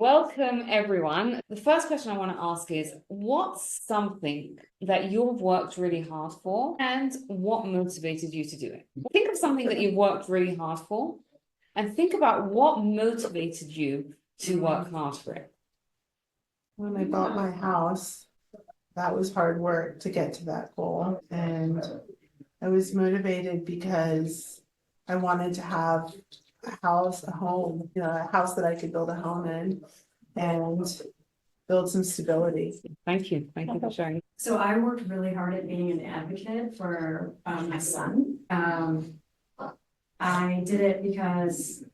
Welcome, everyone. The first question I want to ask is, what's something that you've worked really hard for and what motivated you to do it? Think of something that you've worked really hard for and think about what motivated you to work hard for it. When I bought my house, that was hard work to get to that goal. And I was motivated because I wanted to have a house, a home, a house that I could build a home in and build some stability. Thank you. Thank you for sharing. So I worked really hard at being an advocate for my son. I did it because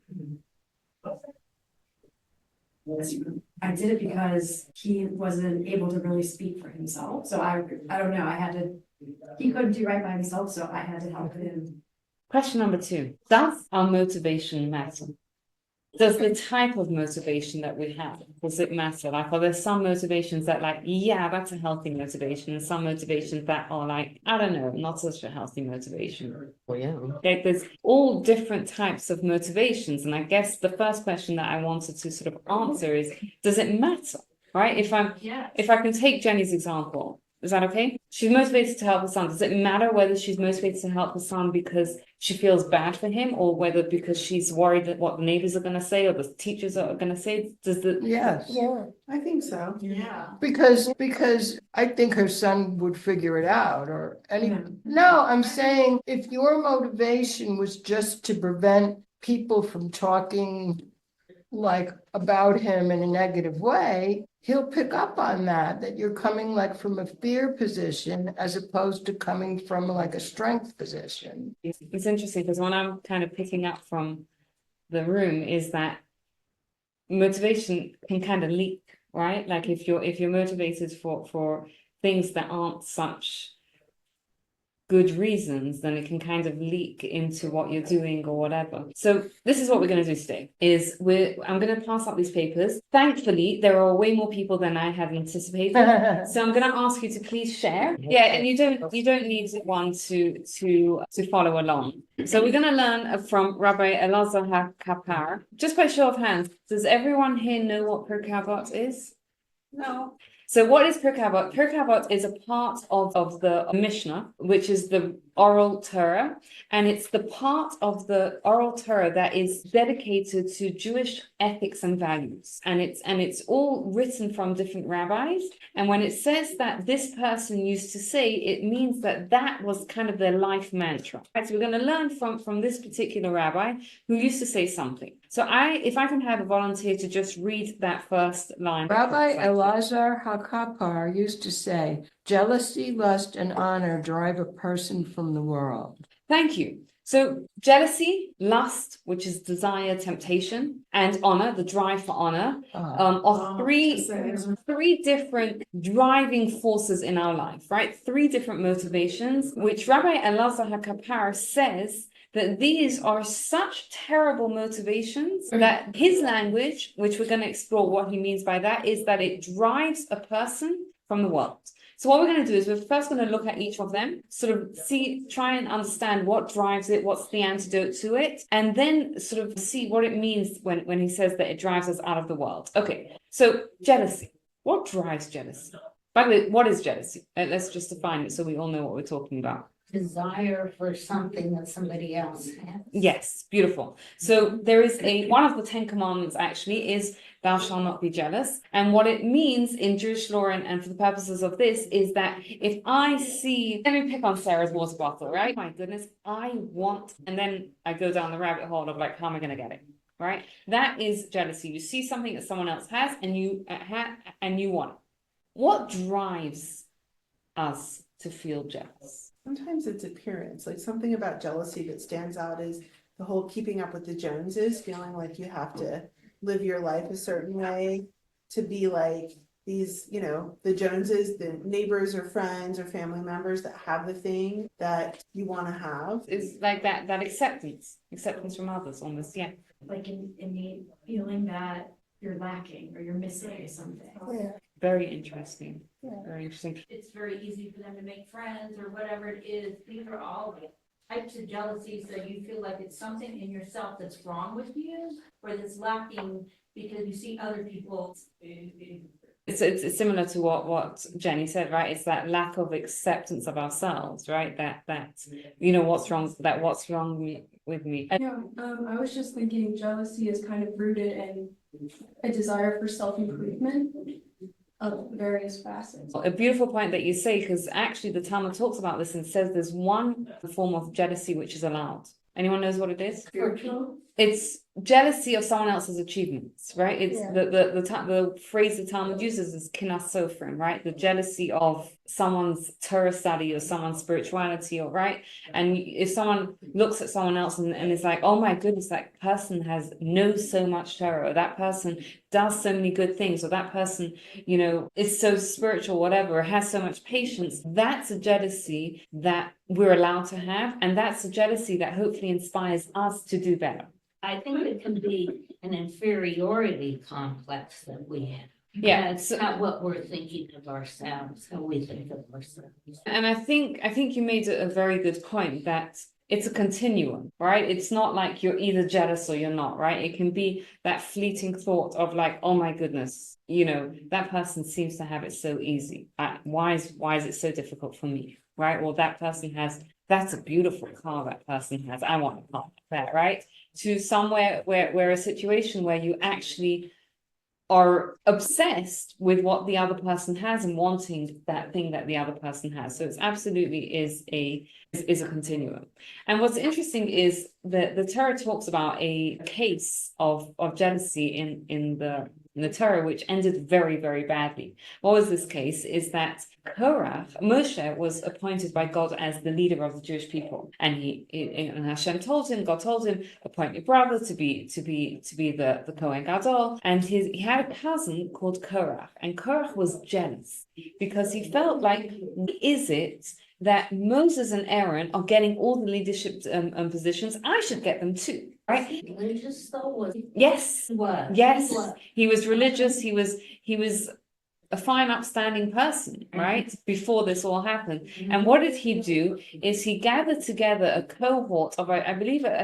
he wasn't able to really speak for himself. So I don't know, he couldn't do right by himself, so I had to help him. Question number 2. Does our motivation matter? Does the type of motivation that we have, does it matter? Like, are there some motivations that that's a healthy motivation, and some motivations that are I don't know, not such a healthy motivation? Well, yeah. Okay, there's all different types of motivations. And I guess the first question that I wanted to sort of answer is, does it matter? Right? If I can take Jenny's example, is that okay? She's motivated to help her son. Does it matter whether she's motivated to help her son because she feels bad for him, or whether because she's worried that what the neighbors are going to say or the teachers are going to say? Yes. Yeah, I think so. Yeah. Because I think her son would figure it out No, I'm saying if your motivation was just to prevent people from talking about him in a negative way, he'll pick up on that you're coming from a fear position as opposed to coming from a strength position. It's interesting because what I'm kind of picking up from the room is that motivation can kind of leak, right? Like if you're motivated for things that aren't such good reasons, then it can kind of leak into what you're doing or whatever. So this is what we're going to do today I'm going to pass out these papers. Thankfully, there are way more people than I had anticipated. So I'm going to ask you to please share. Yeah, and you don't need one to follow along. So we're going to learn from Rabbi Elazar HaKappar. Just by show of hands, does everyone here know what Pirkei Avot is? No. So what is Pirkei Avot? Pirkei Avot is a part of the Mishnah, which is the oral Torah, and it's the part of the oral Torah that is dedicated to Jewish ethics and values, and it's all written from different rabbis. And when it says that this person used to say, it means that was kind of their life mantra. Right, so we're going to learn from this particular rabbi who used to say something. So if I can have a volunteer to just read that first line. Rabbi Elazar HaKappar used to say, jealousy, lust, and honor drive a person from the world. Thank you. So jealousy, lust, which is desire, temptation, and honor, the drive for honor, are three different driving forces in our life, right? 3 different motivations, which Rabbi Elazar HaKappar says that these are such terrible motivations that his language, which we're going to explore what he means by that, is that it drives a person from the world. So what we're going to do is we're first going to look at each of them, sort of try and understand what drives it, what's the antidote to it, and then sort of see what it means when he says that it drives us out of the world. Okay, so jealousy. What drives jealousy? By the way, what is jealousy? Let's just define it so we all know what we're talking about. Desire for something that somebody else has. Yes, beautiful. So there is one of the 10 commandments actually is thou shalt not be jealous. And what it means in Jewish law and for the purposes of this is that if I see, let me pick on Sarah's water bottle, right? My goodness, I want, and then I go down the rabbit hole of how am I going to get it? Right? That is jealousy. You see something that someone else has and you want it. What drives us to feel jealous? Sometimes it's appearance, something about jealousy that stands out is the whole keeping up with the Joneses, feeling like you have to live your life a certain way to be like these, the Joneses, the neighbors or friends or family members that have the thing that you want to have. It's like that acceptance from others almost, yeah. Like innate feeling that you're lacking or you're missing something. Yeah. Very interesting. Yeah. Very interesting. It's very easy for them to make friends or whatever it is. These are all types of jealousy. So you feel like it's something in yourself that's wrong with you or that's lacking because you see other people. It's similar to what Jenny said, right? It's that lack of acceptance of ourselves, right? That you know what's wrong with me. Yeah, I was just thinking jealousy is kind of rooted in a desire for self-improvement of various facets. A beautiful point that you say, because actually the Talmud talks about this and says there's one form of jealousy which is allowed. Anyone knows what it is? Spiritual. It's jealousy of someone else's achievements, right? It's Yeah. the phrase the Talmud uses is kinas sofrim, right? The jealousy of someone's Torah study or someone's spirituality, or right? And if someone looks at someone else and is like, oh my goodness, that person knows so much Torah, or that person does so many good things, or that person, you know, is so spiritual, whatever, or has so much patience, that's a jealousy that we're allowed to have, and that's a jealousy that hopefully inspires us to do better. I think it can be an inferiority complex that we have. Yeah, That's not what we're thinking of ourselves, how we think of ourselves. and I think you made a very good point that it's a continuum, right? It's not like you're either jealous or you're not, right? It can be that fleeting thought of like, oh my goodness, you know, that person seems to have it so easy. Why is it so difficult for me, right? Well, that person that's a beautiful car that person has. I want a car like that, right? To somewhere where a situation where you actually are obsessed with what the other person has and wanting that thing that the other person has. So it's absolutely is a continuum. And what's interesting is that the Torah talks about a case of jealousy in the Torah, which ended very, very badly. What was this case? Is that Moshe was appointed by God as the leader of the Jewish people, and God told him, appoint your brother to be the Kohen Gadol, and he had a cousin called Korach, and Korach was jealous because he felt like, is it that Moses and Aaron are getting all the leadership positions? I should get them too, right? Religious though was. Yes. Was. Yes, Was. he was religious. He was a fine, upstanding person, right? Before this all happened. And what did he do? Is he gathered together a cohort of, I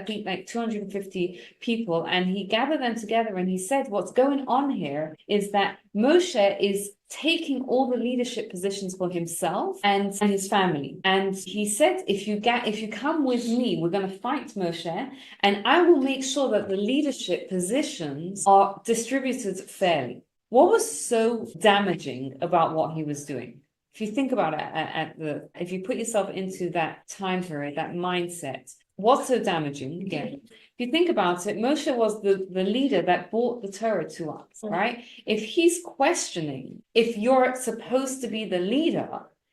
think like 250 people, and he gathered them together and he said, what's going on here is that Moshe is taking all the leadership positions for himself and his family. And he said, if you come with me, we're going to fight Moshe, and I will make sure that the leadership positions are distributed fairly. What was so damaging about what he was doing? If you think about it, if you put yourself into that time period, that mindset, what's so damaging? Again, if you think about it, Moshe was the leader that brought the Torah to us, right? If he's questioning if you're supposed to be the leader,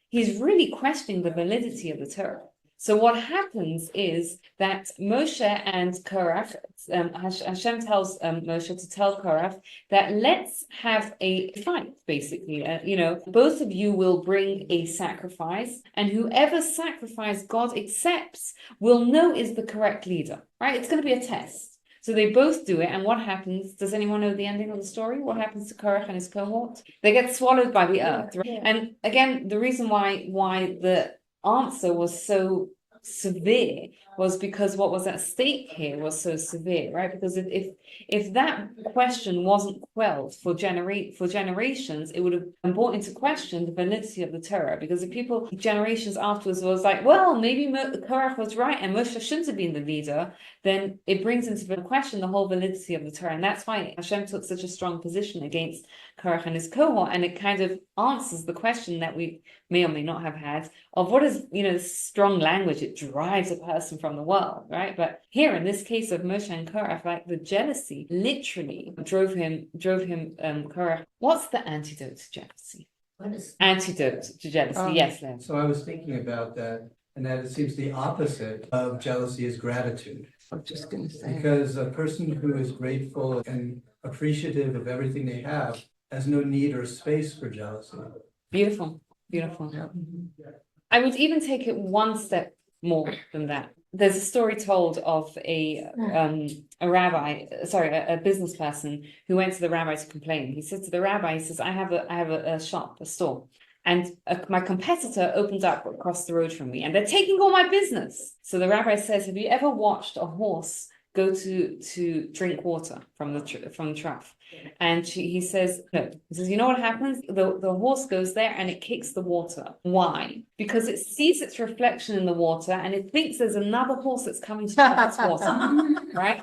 he's really questioning the validity of the Torah. So what happens is that Moshe and Korach, Hashem tells Moshe to tell Korach that let's have a fight, basically. Both of you will bring a sacrifice, and whoever sacrifice God accepts will know is the correct leader, right? It's going to be a test. So they both do it, and what happens? Does anyone know the ending of the story? What happens to Korach and his cohort? They get swallowed by the earth, right? And again, the reason why the answer was so severe was because what was at stake here was so severe, right? Because if that question wasn't quelled for generations, it would have been brought into question the validity of the Torah. Because if people generations afterwards was like, well, maybe Korach was right and Moshe shouldn't have been the leader, then it brings into question the whole validity of the Torah. And that's why Hashem took such a strong position against Korach and his cohort, and it kind of answers the question that we may or may not have had of what is, strong language. It drives a person from the world, right? But here in this case of Moshe and Korach, like the jealousy literally drove him Korach. What's the antidote to jealousy? What is Antidote to jealousy? Yes, Len. So I was thinking about that, and that it seems the opposite of jealousy is gratitude. I'm just going to say. Because a person who is grateful and appreciative of everything they have has no need or space for jealousy. Beautiful. I would even take it one step more than that. There's a story told of a business person who went to the rabbi to complain. He said to the rabbi, I have a shop, a store, and my competitor opened up across the road from me, and they're taking all my business. So the rabbi says, have you ever watched a horse go to drink water from the trough, and he says no. He says, you know what happens? The horse goes there and it kicks the water. Why? Because it sees its reflection in the water and it thinks there's another horse that's coming to drink its water, right?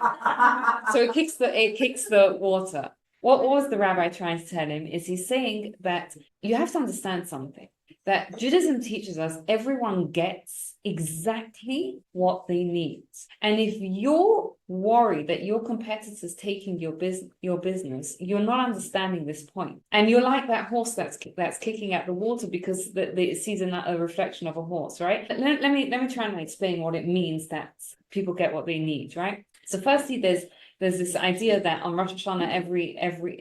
So it kicks the water. What was the rabbi trying to tell him? Is he's saying that you have to understand something, that Judaism teaches us everyone gets exactly what they need. And if you're worried that your competitor's taking your business, you're not understanding this point. And you're like that horse that's kicking at the water because it sees a reflection of a horse, right? Let me try and explain what it means that people get what they need, right? So firstly, there's this idea that on Rosh Hashanah, every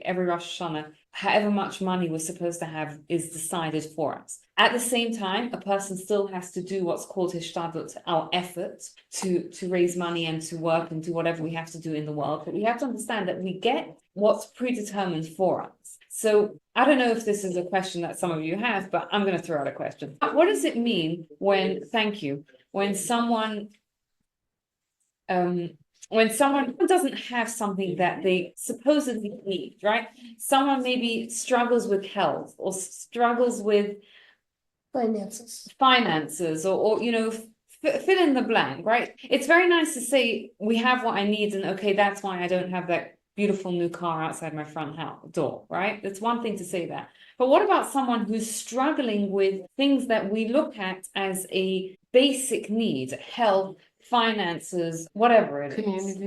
Rosh Hashanah, however much money we're supposed to have is decided for us. At the same time, a person still has to do what's called hishtadlut, our effort to raise money and to work and do whatever we have to do in the world. But we have to understand that we get what's predetermined for us. So I don't know if this is a question that some of you have, but I'm going to throw out a question. What does it mean when someone doesn't have something that they supposedly need, right? Someone maybe struggles with health or struggles with finances or fill in the blank, right? It's very nice to say we have what I need and okay, that's why I don't have that beautiful new car outside my front door, right? It's one thing to say that. But what about someone who's struggling with things that we look at as a basic need, health, finances, whatever it is.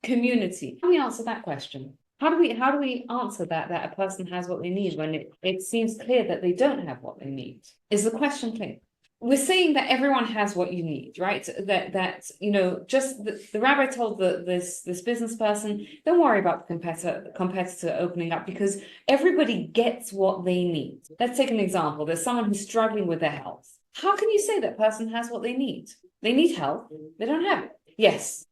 Community. How do we answer that question? How do we answer that a person has what they need when it seems clear that they don't have what they need? Is the question clear? We're saying that everyone has what you need, right? That just the rabbi told this business person, don't worry about the competitor opening up because everybody gets what they need. Let's take an example. There's someone who's struggling with their health. How can you say that person has what they need? They need help. They don't have it. Yes.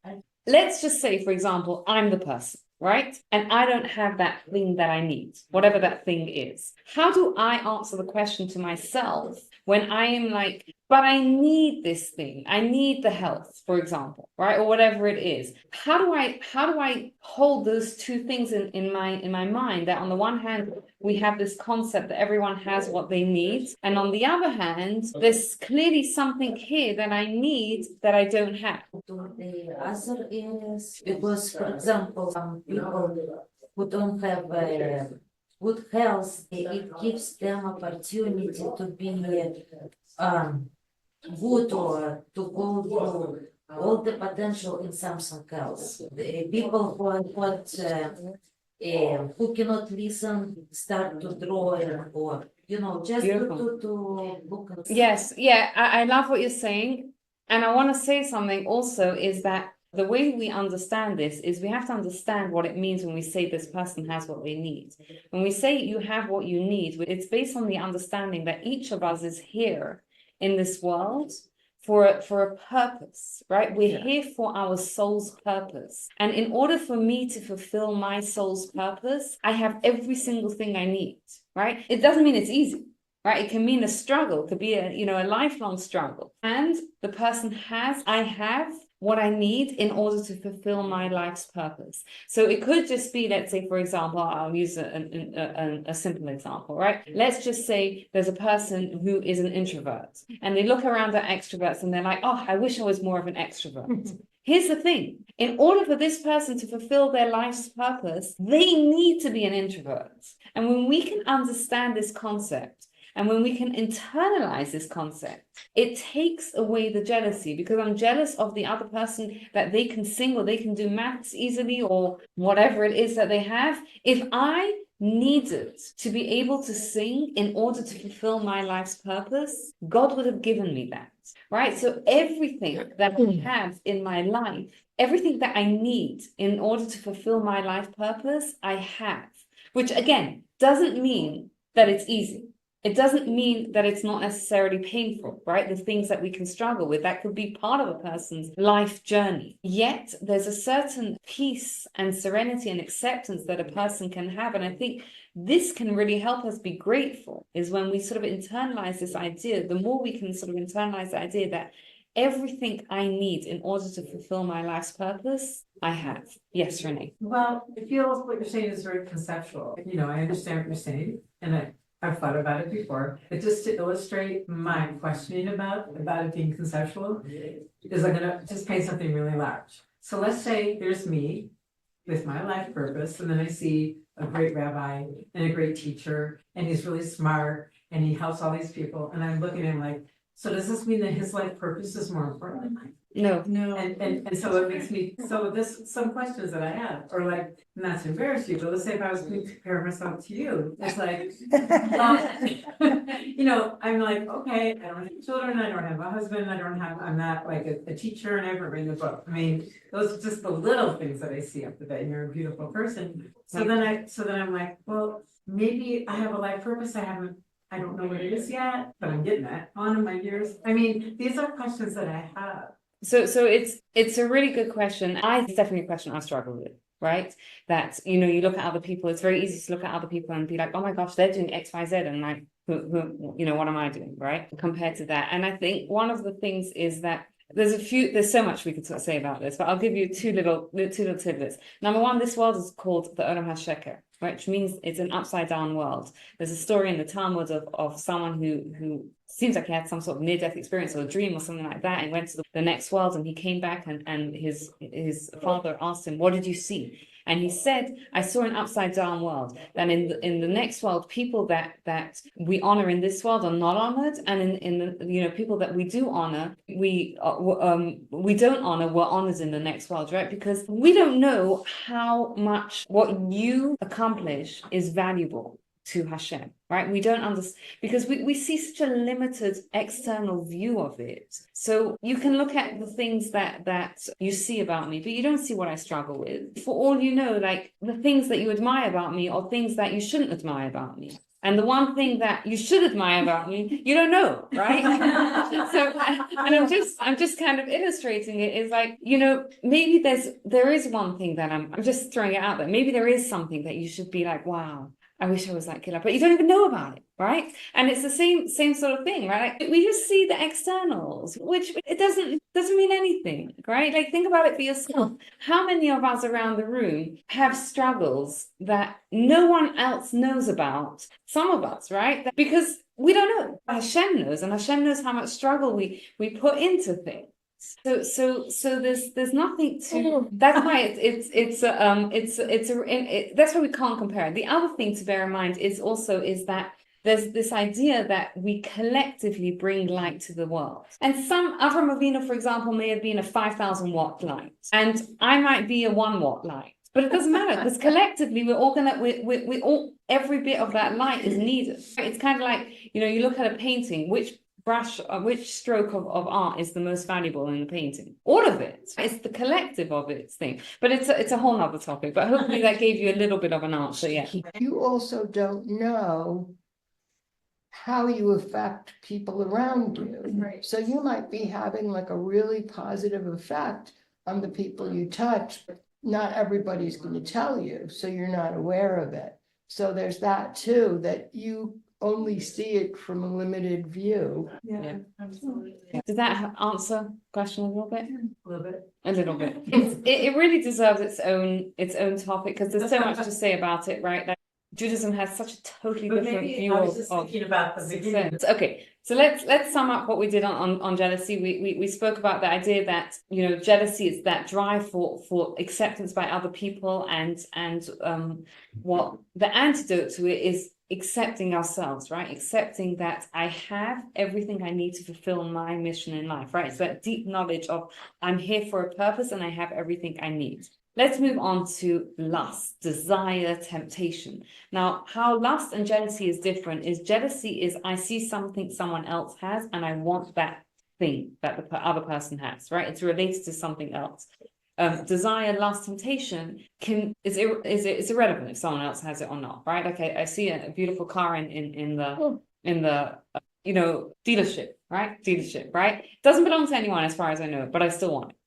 Let's just say, for example, I'm the person, right? And I don't have that thing that I need, whatever that thing is. How do I answer the question to myself when I am like, but I need this thing. I need the health, for example, right? Or whatever it is. How do I hold those two things in my mind, that on the one hand, we have this concept that everyone has what they need. And on the other hand, there's clearly something here that I need that I don't have. The other is because, for example, some people who don't have good health, it gives them opportunity to be good or to go through all the potential in something else. The people who cannot listen start to draw or just to look at. Yes, yeah, I love what you're saying. And I want to say something also is that the way we understand this is we have to understand what it means when we say this person has what they need. When we say you have what you need, it's based on the understanding that each of us is here in this world for a purpose, right? We're here for our soul's purpose. And in order for me to fulfill my soul's purpose, I have every single thing I need, right? It doesn't mean it's easy. Right? It can mean a struggle, it could be a lifelong struggle. And the person I have what I need in order to fulfill my life's purpose. So it could just be, let's say, for example, I'll use a simple example, right? Let's just say there's a person who is an introvert and they look around at extroverts and they're like, oh, I wish I was more of an extrovert. Here's the thing. In order for this person to fulfill their life's purpose, they need to be an introvert. And when we can understand this concept, and when we can internalize this concept, it takes away the jealousy, because I'm jealous of the other person that they can sing or they can do maths easily or whatever it is that they have. If I needed to be able to sing in order to fulfill my life's purpose, God would have given me that, right? So everything that I have in my life, everything that I need in order to fulfill my life purpose, I have, which again, doesn't mean that it's easy. It doesn't mean that it's not necessarily painful, right? The things that we can struggle with, that could be part of a person's life journey. Yet there's a certain peace and serenity and acceptance that a person can have. And I think this can really help us be grateful, is when we sort of internalize this idea. The more we can sort of internalize the idea that everything I need in order to fulfill my life's purpose, I have. Yes, Renee. Well, it feels what you're saying is very conceptual. I understand what you're saying, and I've thought about it before. But just to illustrate my questioning about it being conceptual, is I'm gonna just paint something really large. So let's say there's me with my life purpose, and then I see a great rabbi and a great teacher, and he's really smart, and he helps all these people, and I'm looking at him like, so does this mean that his life purpose is more important than mine? No. And so it makes me, so this, some questions that I have, or like, not to embarrass you, but let's say if I was going to compare myself to you, it's like, I'm like, okay, I don't have children, I don't have a husband, I'm not like a teacher, and I haven't written a book. I mean, those are just the little things that I see up the bed, and you're a beautiful person. So then I'm like, well, maybe I have a life purpose, I don't know what it is yet, but I'm getting that on in my years. I mean, these are questions that I have. So it's a really good question. It's definitely a question I struggle with, right? That, you look at other people, it's very easy to look at other people and be like, oh my gosh, they're doing X, Y, Z, and like, what am I doing, right? Compared to that. And I think one of the things is that there's so much we could sort of say about this, but I'll give you two little tidbits. Number one, this world is called the Olam HaSheker, which means it's an upside down world. There's a story in the Talmud of someone who seems like he had some sort of near-death experience or a dream or something like that, and went to the next world, and he came back and his father asked him, what did you see? And he said, I saw an upside down world. That in the next world, people that we honor in this world are not honored, and in the people that we do honor, we don't honor, we're honored in the next world, right? Because we don't know how much what you accomplish is valuable to Hashem, right? We don't understand, because we see such a limited external view of it. So you can look at the things that you see about me, but you don't see what I struggle with. For all you know, like the things that you admire about me are things that you shouldn't admire about me. And the one thing that you should admire about me, you don't know, right? So, and I'm just kind of illustrating it is like, maybe there is one thing that I'm just throwing it out there. Maybe there is something that you should be like, wow, I wish I was like Gilad, but you don't even know about it, right? And it's the same sort of thing, right? Like we just see the externals, which it doesn't mean anything, right? Like think about it for yourself. How many of us around the room have struggles that no one else knows about? Some of us, right? Because we don't know. Hashem knows, and Hashem knows how much struggle we put into things. So there's nothing to. That's why that's why we can't compare. The other thing to bear in mind is that there's this idea that we collectively bring light to the world. And some Avram Avinu, for example, may have been a 5,000 watt light, and I might be a 1 watt light. But it doesn't matter, because collectively we're all we all, every bit of that light is needed. It's kind of like, you look at a painting, which stroke of art is the most valuable in the painting? All of it. It's the collective of its thing. But it's a whole nother topic. But hopefully that gave you a little bit of an answer. Yeah. You also don't know how you affect people around you. Right. So you might be having like a really positive effect on the people you touch, but not everybody's going to tell you, so you're not aware of it. So there's that too, that you only see it from a limited view. Yeah, absolutely. Did that answer the question a little bit? A little bit. A little bit. It really deserves its own topic, because there's so much to say about it, right? Like Judaism has such a totally But different maybe view I was just of thinking about the beginning. success. Okay, so let's sum up what we did on jealousy. We spoke about the idea that jealousy is that drive for acceptance by other people, and what the antidote to it is accepting ourselves, right? Accepting that I have everything I need to fulfill my mission in life, right? It's that deep knowledge of I'm here for a purpose and I have everything I need. Let's move on to lust, desire, temptation. Now, how lust and jealousy is different is jealousy is I see something someone else has and I want that thing that the other person has, right? It's related to something else. Desire, lust, temptation is irrelevant if someone else has it or not, right? Like I see a beautiful car in the dealership, right? Doesn't belong to anyone as far as I know, but I still want it.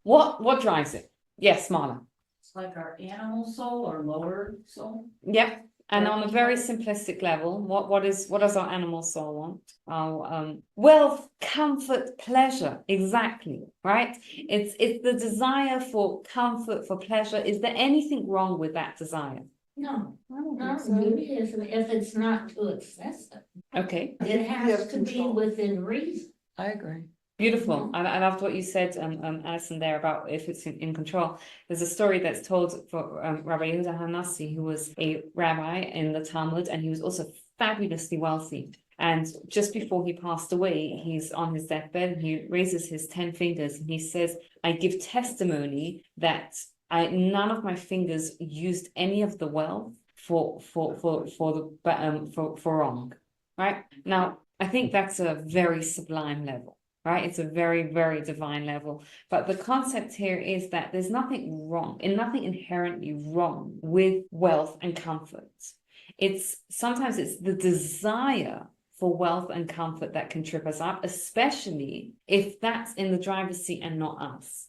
What drives it? Yes, Marla. It's like our animal soul or lower soul. Yep. And on a very simplistic level, what does our animal soul want? Our wealth, comfort, pleasure, exactly, right? It's the desire for comfort, for pleasure. Is there anything wrong with that desire? No, really isn't, if it's not too excessive. Okay, It has have to be control. within reason. I agree. beautiful. I loved what you said, Alison, there about if it's in control. There's a story that's told for Rabbi Elazar HaKappar, who was a rabbi in the Talmud, and he was also fabulously wealthy. And just before he passed away, he's on his deathbed and he raises his 10 fingers and he says, I give testimony that none of my fingers used any of the wealth for wrong. Right? Now, I think that's a very sublime level. Right? It's a very, very divine level. But the concept here is that there's nothing wrong, and nothing inherently wrong with wealth and comfort. Sometimes it's the desire for wealth and comfort that can trip us up, especially if that's in the driver's seat and not us.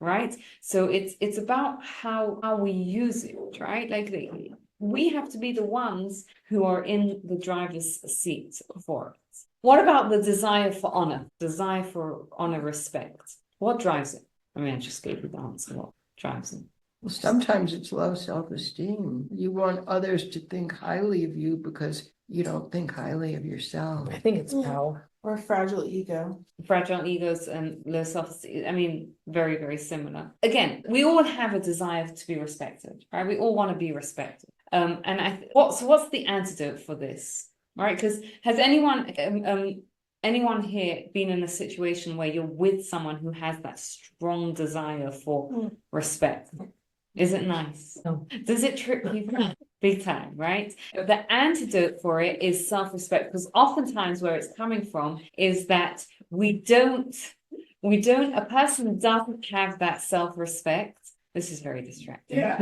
Right? So it's about how we use it, right? Like we have to be the ones who are in the driver's seat for it. What about the desire for honor? Desire for honor, respect. What drives it? I mean, I just gave you the answer. What drives it? Well, sometimes it's low self-esteem. You want others to think highly of you because you don't think highly of yourself. I think it's power. Or fragile ego. Fragile egos and low self-esteem. I mean, very, very similar. Again, we all have a desire to be respected, right? We all want to be respected. And what's the antidote for this? Right? Because has anyone here been in a situation where you're with someone who has that strong desire for respect? Is it nice? No. Does it trip you up? Big time, right? The antidote for it is self-respect, because oftentimes where it's coming from is that a person doesn't have that self-respect. This is very distracting. Yeah.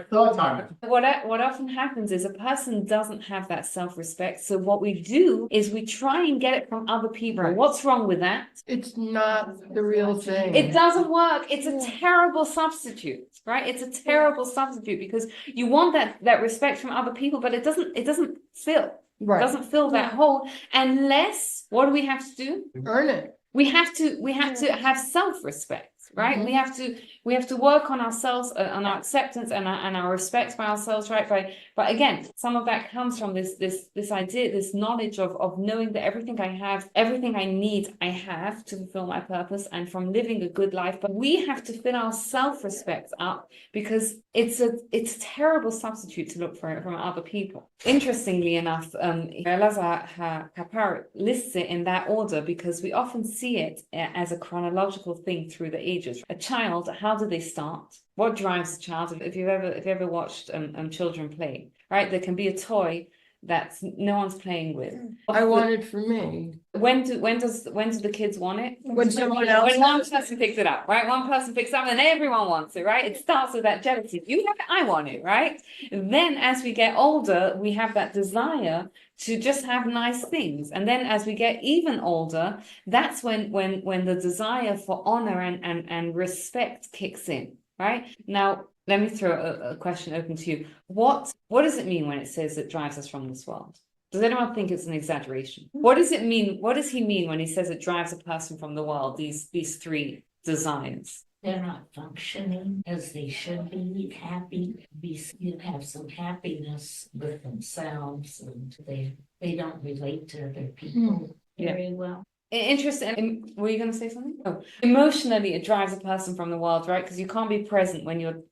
Thought time. What often happens is a person doesn't have that self-respect. So what we do is we try and get it from other people. Right. What's wrong with that? It's not the real thing. It doesn't work. It's a terrible substitute, right? It's a terrible substitute because you want that respect from other people, but it doesn't fill. Right. It doesn't fill that hole unless, what do we have to do? Earn it. We have to have self-respect. Right, Mm-hmm. we have to work on ourselves, on our acceptance and our respect by ourselves, right? But again, some of that comes from this idea, this knowledge of knowing that everything I have, everything I need, I have to fulfill my purpose, and from living a good life. But we have to fill our self-respect up because it's a terrible substitute to look for it from other people. Interestingly enough, Elazar HaKappar lists it in that order because we often see it as a chronological thing through the ages. A child, how do they start? What drives a child? If you've ever watched children play, right? There can be a toy that no one's playing with. I want it for me. When do the kids want it? When someone else. When one person picks it up, right? One person picks it up and everyone wants it, right? It starts with that jealousy. You have it, I want it, right? And then as we get older, we have that desire to just have nice things. And then as we get even older, that's when the desire for honor and respect kicks in, right? Now, let me throw a question open to you. What does it mean when it says it drives us from this world? Does anyone think it's an exaggeration? What does it mean? What does he mean when he says it drives a person from the world, these three desires? They're not functioning as they should be, happy, you have some happiness with themselves, and they don't relate to other people very well. Interesting. Were you going to say something? Oh, emotionally, it drives a person from the world, right? Because you can't be present when you're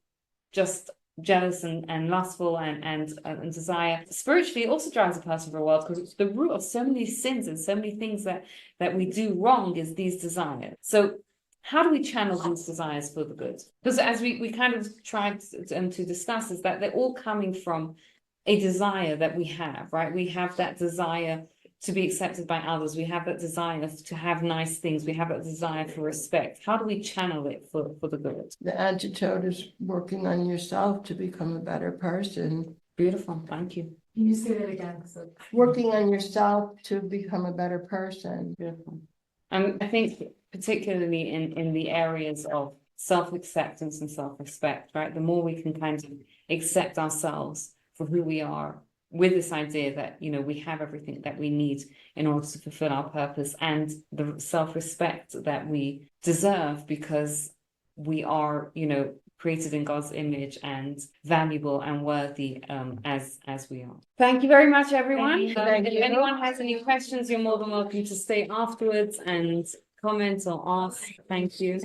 just jealous and lustful and desire. Spiritually, it also drives a person from the world because the root of so many sins and so many things that we do wrong is these desires. So how do we channel these desires for the good? Because as we kind of tried to discuss is that they're all coming from a desire that we have, right? We have that desire to be accepted by others. We have that desire to have nice things. We have that desire for respect. How do we channel it for the good? The antidote is working on yourself to become a better person. Beautiful. Thank you. Can you say that again? Working on yourself to become a better person. Beautiful. And I think particularly in the areas of self-acceptance and self-respect, right? The more we can kind of accept ourselves for who we are, with this idea that, you know, we have everything that we need in order to fulfill our purpose, and the self-respect that we deserve because we are, you know, created in God's image and valuable and worthy as we are. Thank you very much, everyone. Thank If you. anyone has any questions, you're more than welcome to stay afterwards and comment or ask. Thank you.